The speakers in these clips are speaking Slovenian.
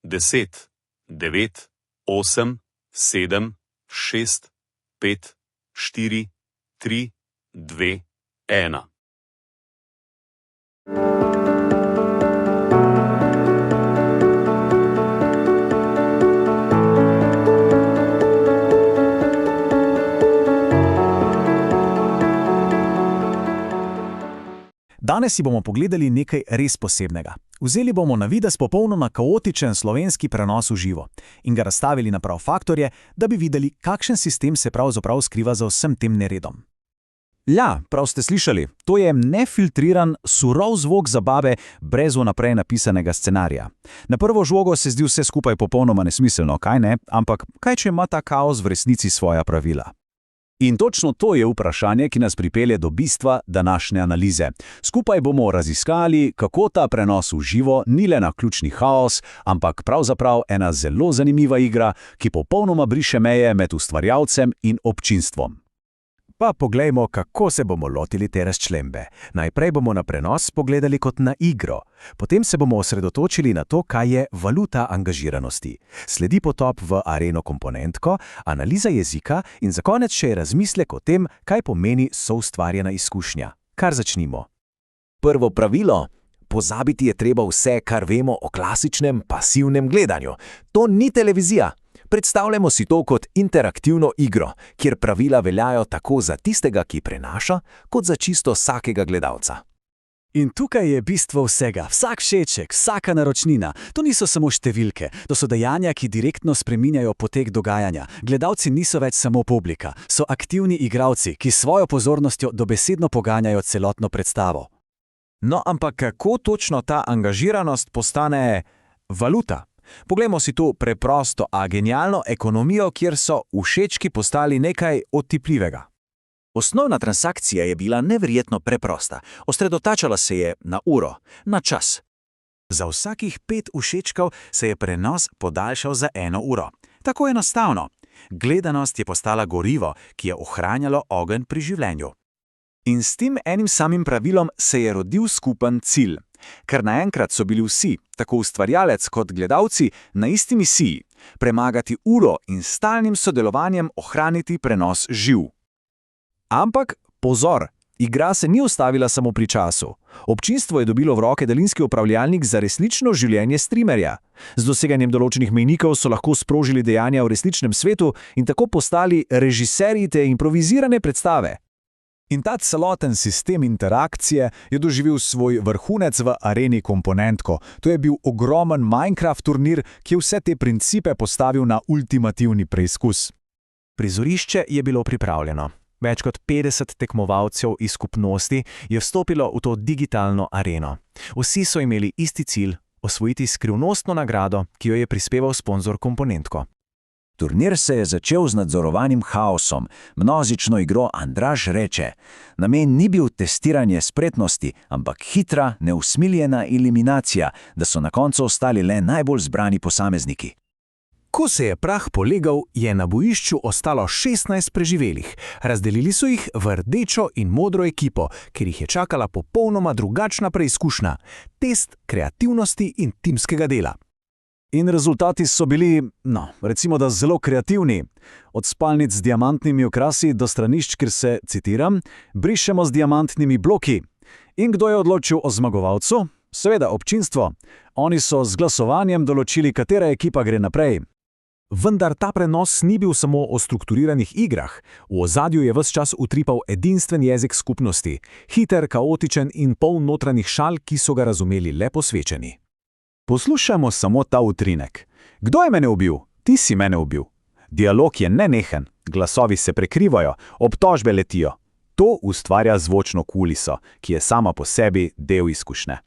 10, 9, 8, 7, 6, 5, 4, 3, 2, 1. Danes si bomo pogledali nekaj res posebnega. Vzeli bomo na videz popolnoma kaotičen slovenski prenos v živo in ga razstavili na prav faktorje, da bi videli, kakšen sistem se pravzaprav skriva za vsem tem neredom. Ja, prav ste slišali, to je nefiltriran, surov zvok zabave brez vnaprej napisanega scenarija. Na prvo žogo se zdi vse skupaj popolnoma nesmiselno, kaj ne? Ampak kaj, če ima ta kaos v resnici svoja pravila? In točno to je vprašanje, ki nas pripelje do bistva današnje analize. Skupaj bomo raziskali, kako ta prenos v živo ni le naključni haos, ampak pravzaprav ena zelo zanimiva igra, ki popolnoma briše meje med ustvarjalcem in občinstvom. Pa poglejmo, kako se bomo lotili te razčlembe. Najprej bomo na prenos pogledali kot na igro. Potem se bomo osredotočili na to, kaj je valuta angažiranosti. Sledi potop v areno komponentko, analiza jezika in za konec še razmislek o tem, kaj pomeni soustvarjena izkušnja. Kar začnimo. Prvo pravilo. Pozabiti je treba vse, kar vemo o klasičnem pasivnem gledanju. To ni televizija. Predstavljamo si to kot interaktivno igro, kjer pravila veljajo tako za tistega, ki prenaša, kot za čisto vsakega gledalca. In tukaj je bistvo vsega. Vsak všeček, vsaka naročnina. To niso samo številke, to so dejanja, ki direktno spreminjajo potek dogajanja. Gledalci niso več samo publika, so aktivni igralci, ki svojo pozornostjo dobesedno poganjajo celotno predstavo. No, ampak kako točno ta angažiranost postane valuta? Poglejmo si tu preprosto, a genialno ekonomijo, kjer so všečki postali nekaj otipljivega. Osnovna transakcija je bila neverjetno preprosta. Osredotočala se je na uro, na čas. Za vsakih 5 všečkov se je prenos podaljšal za 1 uro. Tako enostavno. Gledanost je postala gorivo, ki je ohranjalo ogenj pri življenju. In s tem enim samim pravilom se je rodil skupen cilj. Ker naenkrat so bili vsi, tako ustvarjalec kot gledalci, na isti misiji – premagati uro in s stalnim sodelovanjem ohraniti prenos živ. Ampak, pozor, igra se ni ustavila samo pri času. Občinstvo je dobilo v roke daljinski upravljalnik za resnično življenje streamerja. Z doseganjem določenih mejnikov so lahko sprožili dejanja v resničnem svetu in tako postali režiserji te improvizirane predstave. In ta celoten sistem interakcije je doživel svoj vrhunec v areni komponentko. To je bil ogromen Minecraft turnir, ki je vse te principe postavil na ultimativni preizkus. Prizorišče je bilo pripravljeno. Več kot 50 tekmovalcev iz skupnosti je vstopilo v to digitalno areno. Vsi so imeli isti cilj – osvojiti skrivnostno nagrado, ki jo je prispeval sponzor komponentko. Turnir se je začel z nadzorovanim haosom. Množično igro Andraž reče: namen ni bil testiranje spretnosti, ampak hitra, neusmiljena eliminacija, da so na koncu ostali le najbolj zbrani posamezniki. Ko se je prah polegal, je na bojišču ostalo 16 preživelih. Razdelili so jih v rdečo in modro ekipo, ker jih je čakala popolnoma drugačna preizkušnja – test kreativnosti in timskega dela. In rezultati so bili, recimo da zelo kreativni. Od spalnic z diamantnimi okrasi do stranišč, kjer se, citiram, brišemo z diamantnimi bloki. In kdo je odločil o zmagovalcu? Seveda občinstvo. Oni so z glasovanjem določili, katera ekipa gre naprej. Vendar ta prenos ni bil samo o strukturiranih igrah. V ozadju je ves čas utripal edinstven jezik skupnosti. Hiter, kaotičen in poln notranjih šal, ki so ga razumeli le posvečeni. Poslušajmo samo ta utrinek. Kdo je mene ubil? Ti si mene ubil. Dialog je nenehen, glasovi se prekrivajo, obtožbe letijo. To ustvarja zvočno kuliso, ki je sama po sebi del izkušnje.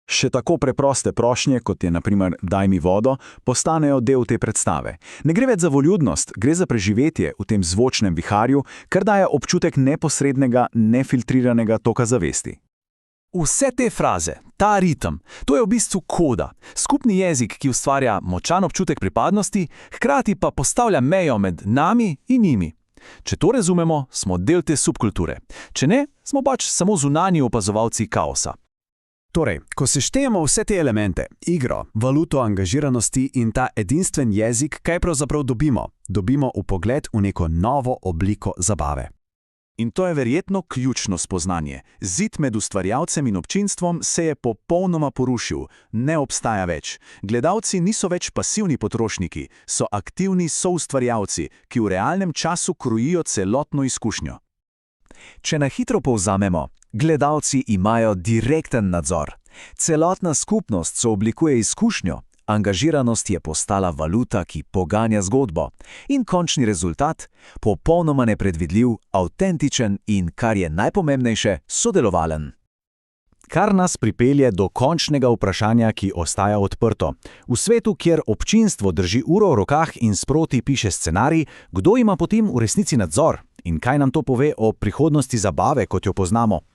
Še tako preproste prošnje, kot je na primer daj mi vodo, postanejo del te predstave. Ne gre več za voljudnost, gre za preživetje v tem zvočnem viharju, kar daje občutek neposrednega, nefiltriranega toka zavesti. Vse te fraze, ta ritem, to je v bistvu koda, skupni jezik, ki ustvarja močan občutek pripadnosti, hkrati pa postavlja mejo med nami in njimi. Če to razumemo, smo del te subkulture. Če ne, smo pač samo zunanji opazovalci kaosa. Torej, ko seštejemo vse te elemente, igro, valuto angažiranosti in ta edinstven jezik, kaj pravzaprav dobimo? Dobimo vpogled v neko novo obliko zabave. In to je verjetno ključno spoznanje. Zid med ustvarjalcem in občinstvom se je popolnoma porušil, ne obstaja več. Gledalci niso več pasivni potrošniki, so aktivni soustvarjalci, ki v realnem času krojijo celotno izkušnjo. Če na hitro povzamemo, gledalci imajo direkten nadzor. Celotna skupnost sooblikuje izkušnjo, angažiranost je postala valuta, ki poganja zgodbo. In končni rezultat? Popolnoma nepredvidljiv, avtentičen in, kar je najpomembnejše, sodelovalen. Kar nas pripelje do končnega vprašanja, ki ostaja odprto. V svetu, kjer občinstvo drži uro v rokah in sproti piše scenarij, kdo ima potem v resnici nadzor? In kaj nam to pove o prihodnosti zabave, kot jo poznamo?